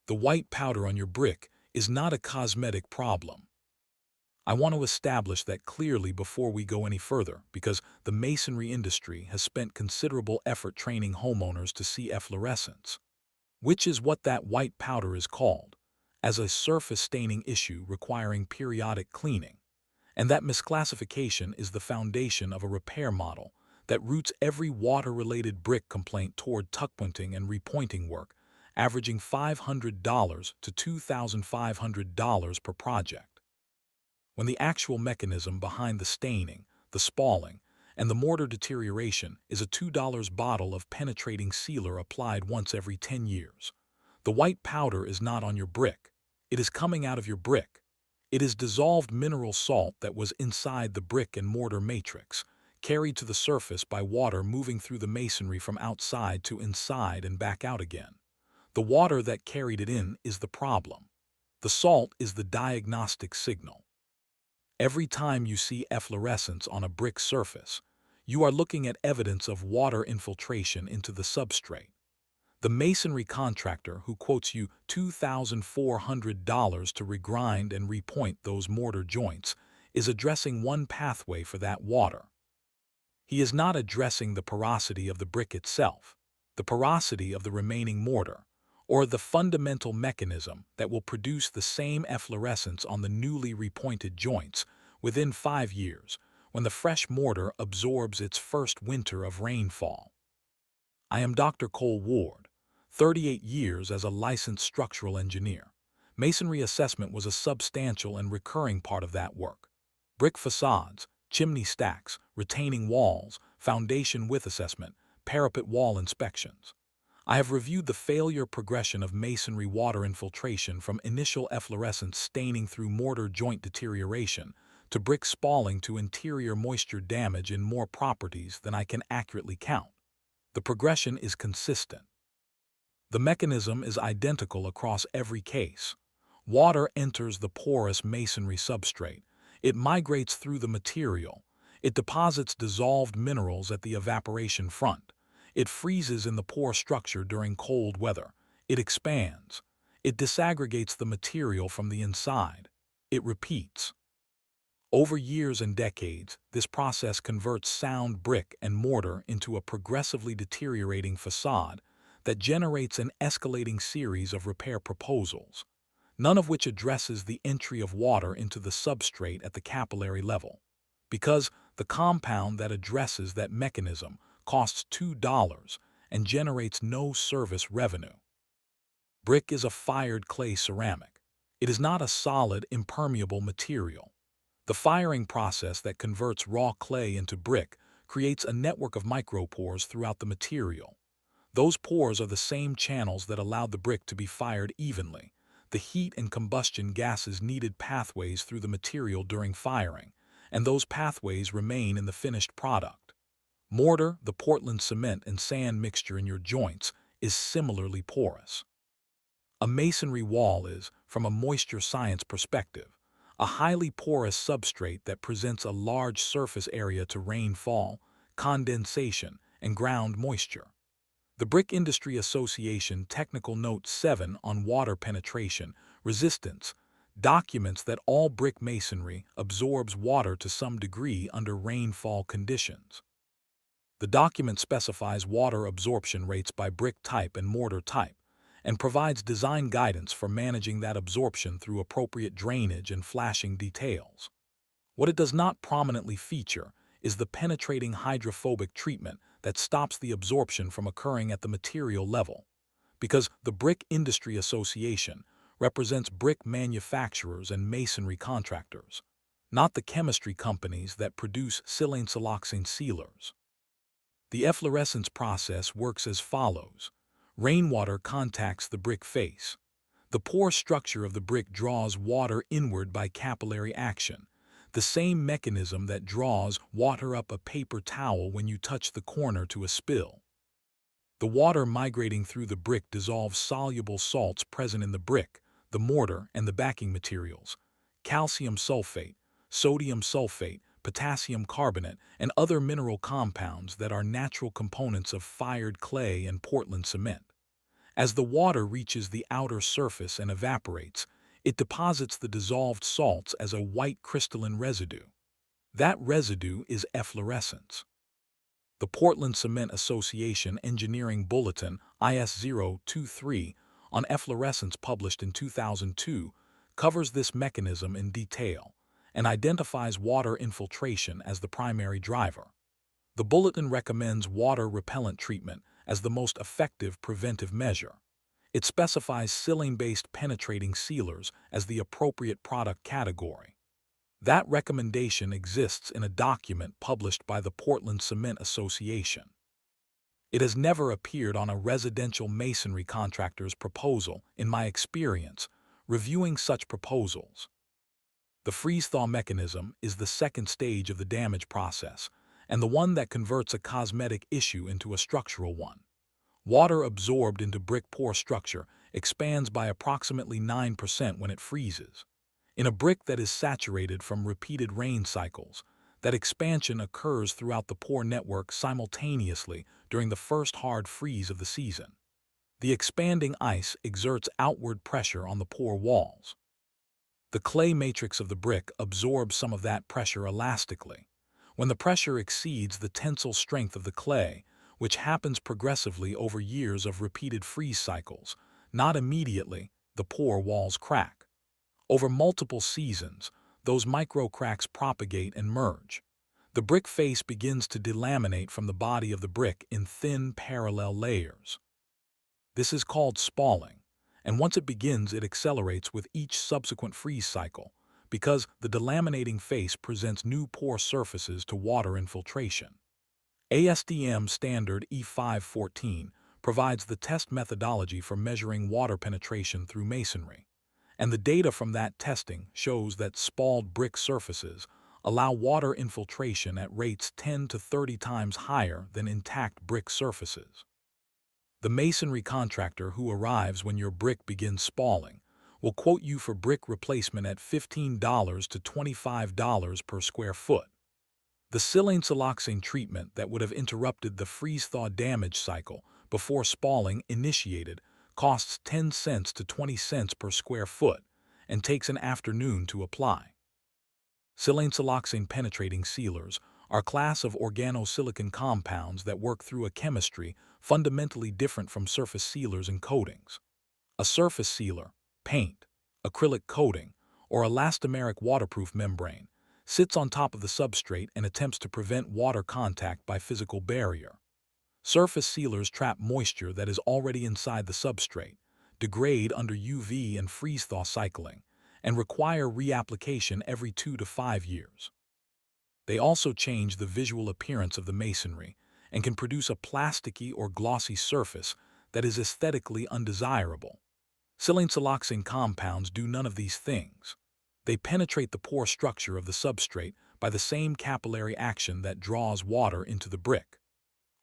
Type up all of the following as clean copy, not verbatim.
The white powder on your brick is not a cosmetic problem. I want to establish that clearly before we go any further, because the masonry industry has spent considerable effort training homeowners to see efflorescence, which is what that white powder is called, as a surface staining issue requiring periodic cleaning, and that misclassification is the foundation of a repair model that routes every water-related brick complaint toward tuckpointing and repointing work, averaging $500 to $2,500 per project. When the actual mechanism behind the staining, the spalling, and the mortar deterioration is a $2 bottle of penetrating sealer applied once every 10 years. The white powder is not on your brick. It is coming out of your brick. It is dissolved mineral salt that was inside the brick and mortar matrix, carried to the surface by water moving through the masonry from outside to inside and back out again. The water that carried it in is the problem. The salt is the diagnostic signal. Every time you see efflorescence on a brick surface, you are looking at evidence of water infiltration into the substrate. The masonry contractor who quotes you $2,400 to regrind and repoint those mortar joints is addressing one pathway for that water. He is not addressing the porosity of the brick itself, the porosity of the remaining mortar, or the fundamental mechanism that will produce the same efflorescence on the newly repointed joints within 5 years when the fresh mortar absorbs its first winter of rainfall. I am Dr. Cole Ward, 38 years as a licensed structural engineer. Masonry assessment was a substantial and recurring part of that work. Brick facades, chimney stacks, retaining walls, foundation width assessment, parapet wall inspections. I have reviewed the failure progression of masonry water infiltration from initial efflorescence staining through mortar joint deterioration to brick spalling to interior moisture damage in more properties than I can accurately count. The progression is consistent. The mechanism is identical across every case. Water enters the porous masonry substrate. It migrates through the material. It deposits dissolved minerals at the evaporation front. It freezes in the pore structure during cold weather. It expands. It disaggregates the material from the inside. It repeats. Over years and decades, this process converts sound brick and mortar into a progressively deteriorating facade that generates an escalating series of repair proposals, none of which addresses the entry of water into the substrate at the capillary level, because the compound that addresses that mechanism costs $2 and generates no service revenue. Brick is a fired clay ceramic. It is not a solid, impermeable material. The firing process that converts raw clay into brick creates a network of micropores throughout the material. Those pores are the same channels that allowed the brick to be fired evenly. The heat and combustion gases needed pathways through the material during firing, and those pathways remain in the finished product. Mortar, the Portland cement and sand mixture in your joints, is similarly porous. A masonry wall is, from a moisture science perspective, a highly porous substrate that presents a large surface area to rainfall, condensation, and ground moisture. The Brick Industry Association Technical Note 7 on water penetration resistance documents that all brick masonry absorbs water to some degree under rainfall conditions. The document specifies water absorption rates by brick type and mortar type, and provides design guidance for managing that absorption through appropriate drainage and flashing details. What it does not prominently feature is the penetrating hydrophobic treatment that stops the absorption from occurring at the material level, because the Brick Industry Association represents brick manufacturers and masonry contractors, not the chemistry companies that produce Silane-siloxane sealers. The efflorescence process works as follows. Rainwater contacts the brick face. The pore structure of the brick draws water inward by capillary action, the same mechanism that draws water up a paper towel when you touch the corner to a spill. The water migrating through the brick dissolves soluble salts present in the brick, the mortar, and the backing materials, calcium sulfate, sodium sulfate, potassium carbonate, and other mineral compounds that are natural components of fired clay and Portland cement. As the water reaches the outer surface and evaporates, it deposits the dissolved salts as a white crystalline residue. That residue is efflorescence. The Portland Cement Association Engineering Bulletin IS-023 on efflorescence, published in 2002, covers this mechanism in detail and identifies water infiltration as the primary driver. The bulletin recommends water repellent treatment as the most effective preventive measure. It specifies silane-based penetrating sealers as the appropriate product category. That recommendation exists in a document published by the Portland Cement Association. It has never appeared on a residential masonry contractor's proposal, in my experience, reviewing such proposals. The freeze-thaw mechanism is the second stage of the damage process, and the one that converts a cosmetic issue into a structural one. Water absorbed into brick pore structure expands by approximately 9% when it freezes. In a brick that is saturated from repeated rain cycles, that expansion occurs throughout the pore network simultaneously during the first hard freeze of the season. The expanding ice exerts outward pressure on the pore walls. The clay matrix of the brick absorbs some of that pressure elastically. When the pressure exceeds the tensile strength of the clay, which happens progressively over years of repeated freeze cycles, not immediately, the pore walls crack. Over multiple seasons, those micro-cracks propagate and merge. The brick face begins to delaminate from the body of the brick in thin, parallel layers. This is called spalling, and once it begins, it accelerates with each subsequent freeze cycle, because the delaminating face presents new pore surfaces to water infiltration. ASTM Standard E514 provides the test methodology for measuring water penetration through masonry, and the data from that testing shows that spalled brick surfaces allow water infiltration at rates 10 to 30 times higher than intact brick surfaces. The masonry contractor who arrives when your brick begins spalling will quote you for brick replacement at $15 to $25 per square foot. The Silane-siloxane treatment that would have interrupted the freeze-thaw damage cycle before spalling initiated costs 10 cents to 20 cents per square foot and takes an afternoon to apply. Silane-siloxane penetrating sealers are a class of organosilicon compounds that work through a chemistry fundamentally different from surface sealers and coatings. A surface sealer, paint, acrylic coating, or elastomeric waterproof membrane sits on top of the substrate and attempts to prevent water contact by physical barrier. Surface sealers trap moisture that is already inside the substrate, degrade under UV and freeze-thaw cycling, and require reapplication every 2 to 5 years. They also change the visual appearance of the masonry and can produce a plasticky or glossy surface that is aesthetically undesirable. Silane-siloxane compounds do none of these things. They penetrate the pore structure of the substrate by the same capillary action that draws water into the brick.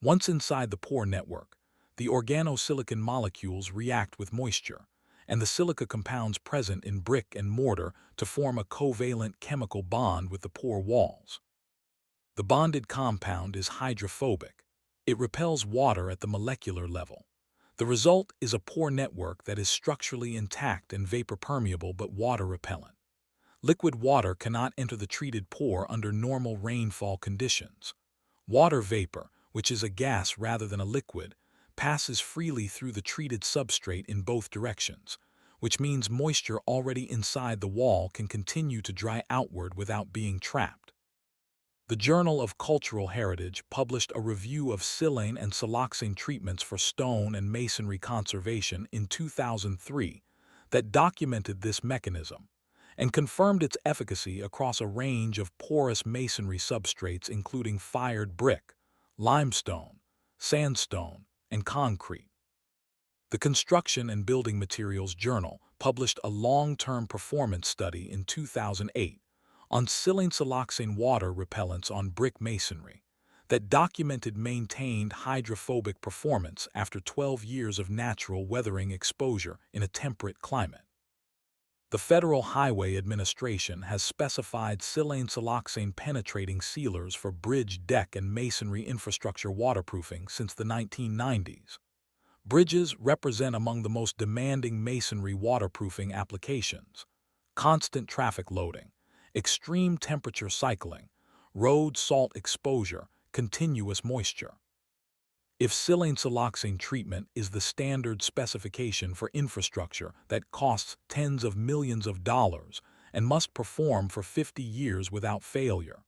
Once inside the pore network, the organosilicon molecules react with moisture, and the silica compounds present in brick and mortar to form a covalent chemical bond with the pore walls. The bonded compound is hydrophobic. It repels water at the molecular level. The result is a pore network that is structurally intact and vapor-permeable but water-repellent. Liquid water cannot enter the treated pore under normal rainfall conditions. Water vapor, which is a gas rather than a liquid, passes freely through the treated substrate in both directions, which means moisture already inside the wall can continue to dry outward without being trapped. The Journal of Cultural Heritage published a review of silane and siloxane treatments for stone and masonry conservation in 2003 that documented this mechanism and confirmed its efficacy across a range of porous masonry substrates including fired brick, limestone, sandstone, and concrete. The Construction and Building Materials Journal published a long-term performance study in 2008 on silane-siloxane water repellents on brick masonry that documented maintained hydrophobic performance after 12 years of natural weathering exposure in a temperate climate. The Federal Highway Administration has specified silane-siloxane penetrating sealers for bridge, deck, and masonry infrastructure waterproofing since the 1990s. Bridges represent among the most demanding masonry waterproofing applications. Constant traffic loading, extreme temperature cycling, road salt exposure, continuous moisture. If silane-siloxane treatment is the standard specification for infrastructure that costs tens of millions of dollars and must perform for 50 years without failure,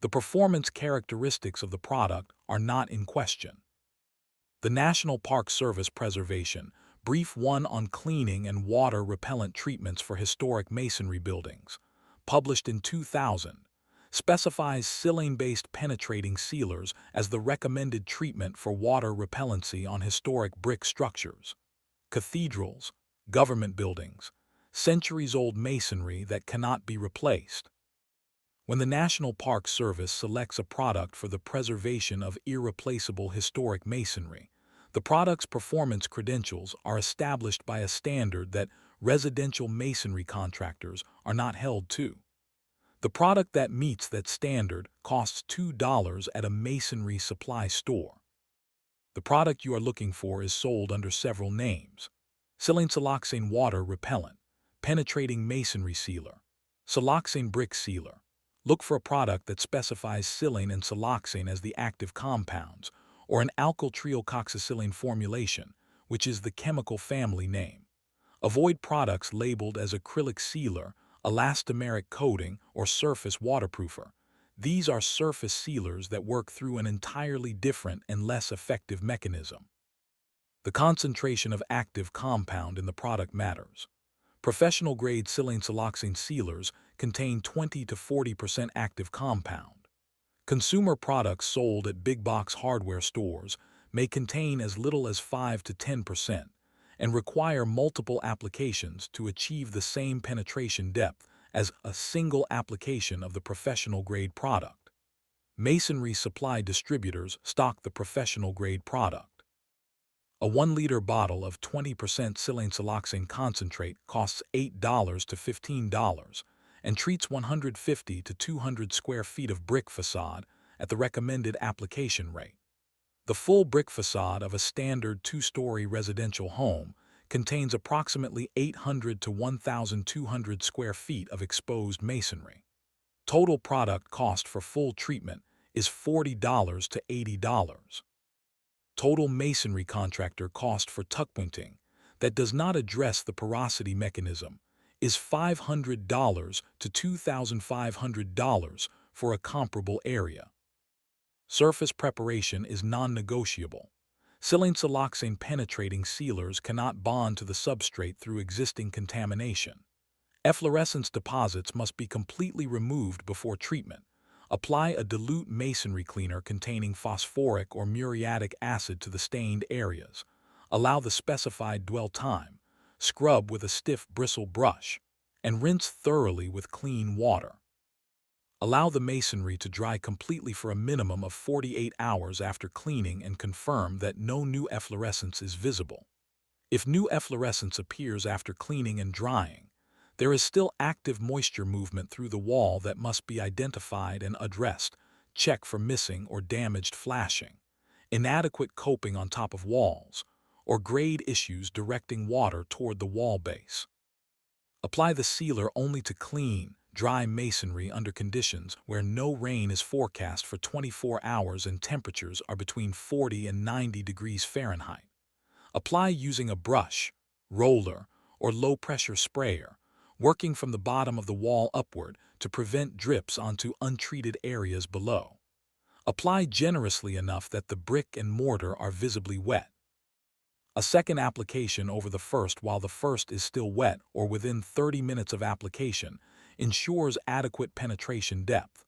the performance characteristics of the product are not in question. The National Park Service Preservation Brief 1 on Cleaning and Water Repellent Treatments for Historic Masonry Buildings, published in 2000, specifies silane-based penetrating sealers as the recommended treatment for water repellency on historic brick structures, cathedrals, government buildings, centuries-old masonry that cannot be replaced. When the National Park Service selects a product for the preservation of irreplaceable historic masonry, the product's performance credentials are established by a standard that residential masonry contractors are not held to. The product that meets that standard costs $2 at a masonry supply store. The product you are looking for is sold under several names: silane-siloxane water repellent, penetrating masonry sealer, siloxane brick sealer. Look for a product that specifies silane and siloxane as the active compounds, or an alkyl trialkoxysilane formulation, which is the chemical family name. Avoid products labeled as acrylic sealer, elastomeric coating, or surface waterproofer. These are surface sealers that work through an entirely different and less effective mechanism. The concentration of active compound in the product matters. Professional-grade silane-siloxane sealers contain 20 to 40% active compound. Consumer products sold at big-box hardware stores may contain as little as 5 to 10% and require multiple applications to achieve the same penetration depth as a single application of the professional-grade product. Masonry supply distributors stock the professional-grade product. A 1-liter bottle of 20% silane-siloxane concentrate costs $8 to $15 and treats 150 to 200 square feet of brick facade at the recommended application rate. The full brick facade of a standard 2-story residential home contains approximately 800 to 1,200 square feet of exposed masonry. Total product cost for full treatment is $40 to $80. Total masonry contractor cost for tuckpointing that does not address the porosity mechanism is $500 to $2,500 for a comparable area. Surface preparation is non-negotiable. Silane-siloxane penetrating sealers cannot bond to the substrate through existing contamination. Efflorescence deposits must be completely removed before treatment. Apply a dilute masonry cleaner containing phosphoric or muriatic acid to the stained areas. Allow the specified dwell time. Scrub with a stiff bristle brush, and rinse thoroughly with clean water. Allow the masonry to dry completely for a minimum of 48 hours after cleaning and confirm that no new efflorescence is visible. If new efflorescence appears after cleaning and drying, there is still active moisture movement through the wall that must be identified and addressed. Check for missing or damaged flashing, inadequate coping on top of walls, or grade issues directing water toward the wall base. Apply the sealer only to clean, dry masonry under conditions where no rain is forecast for 24 hours and temperatures are between 40 and 90 degrees Fahrenheit. Apply using a brush, roller, or low-pressure sprayer, working from the bottom of the wall upward to prevent drips onto untreated areas below. Apply generously enough that the brick and mortar are visibly wet. A second application over the first while the first is still wet or within 30 minutes of application ensures adequate penetration depth.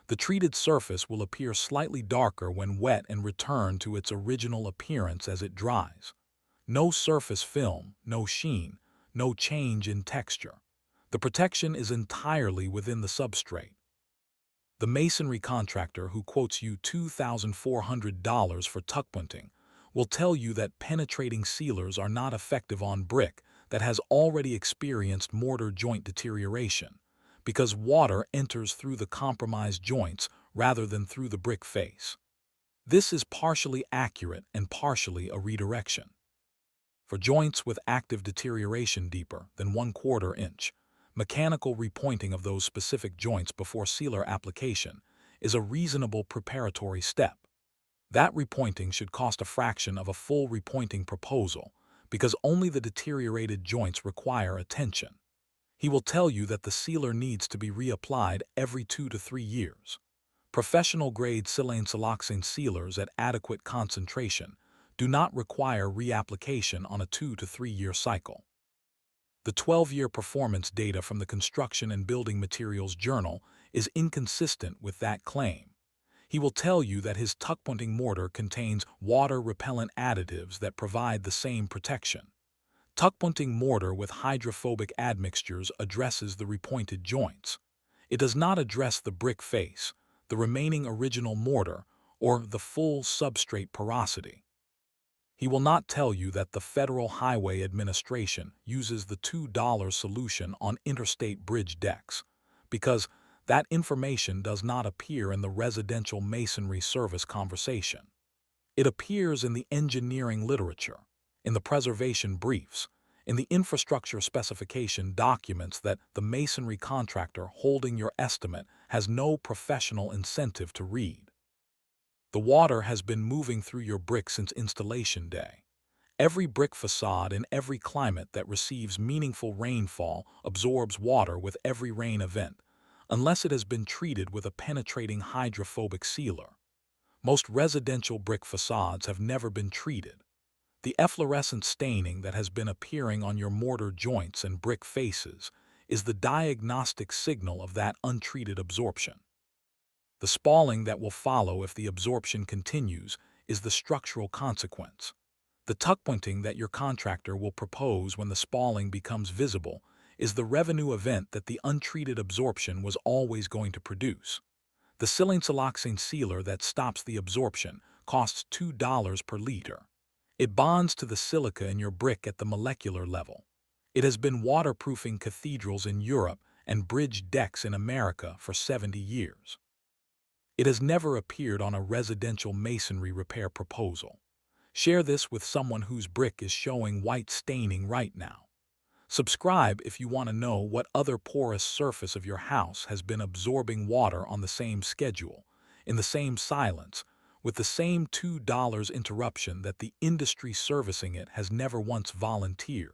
The treated surface will appear slightly darker when wet and return to its original appearance as it dries. No surface film, no sheen, no change in texture. The protection is entirely within the substrate. The masonry contractor who quotes you $2,400 for tuckpointing will tell you that penetrating sealers are not effective on brick that has already experienced mortar joint deterioration, because water enters through the compromised joints rather than through the brick face. This is partially accurate and partially a redirection. For joints with active deterioration deeper than 1/4 inch, mechanical repointing of those specific joints before sealer application is a reasonable preparatory step. That repointing should cost a fraction of a full repointing proposal because only the deteriorated joints require attention. He will tell you that the sealer needs to be reapplied every 2 to 3 years. Professional-grade Silane-siloxane sealers at adequate concentration do not require reapplication on a 2 to 3 year cycle. The 12-year performance data from the Construction and Building Materials Journal is inconsistent with that claim. He will tell you that his tuckpointing mortar contains water-repellent additives that provide the same protection. Tuckpointing mortar with hydrophobic admixtures addresses the repointed joints. It does not address the brick face, the remaining original mortar, or the full substrate porosity. He will not tell you that the Federal Highway Administration uses the $2 solution on interstate bridge decks, because that information does not appear in the residential masonry service conversation. It appears in the engineering literature, in the preservation briefs, in the infrastructure specification documents that the masonry contractor holding your estimate has no professional incentive to read. The water has been moving through your brick since installation day. Every brick facade in every climate that receives meaningful rainfall absorbs water with every rain event, unless it has been treated with a penetrating hydrophobic sealer. Most residential brick facades have never been treated. The efflorescent staining that has been appearing on your mortar joints and brick faces is the diagnostic signal of that untreated absorption. The spalling that will follow if the absorption continues is the structural consequence. The tuckpointing that your contractor will propose when the spalling becomes visible is the revenue event that the untreated absorption was always going to produce. The Silane-siloxane sealer that stops the absorption costs $2 per liter. It bonds to the silica in your brick at the molecular level. It has been waterproofing cathedrals in Europe and bridge decks in America for 70 years. It has never appeared on a residential masonry repair proposal. Share this with someone whose brick is showing white staining right now. Subscribe if you want to know what other porous surface of your house has been absorbing water on the same schedule, in the same silence, with the same $2 interruption that the industry servicing it has never once volunteered.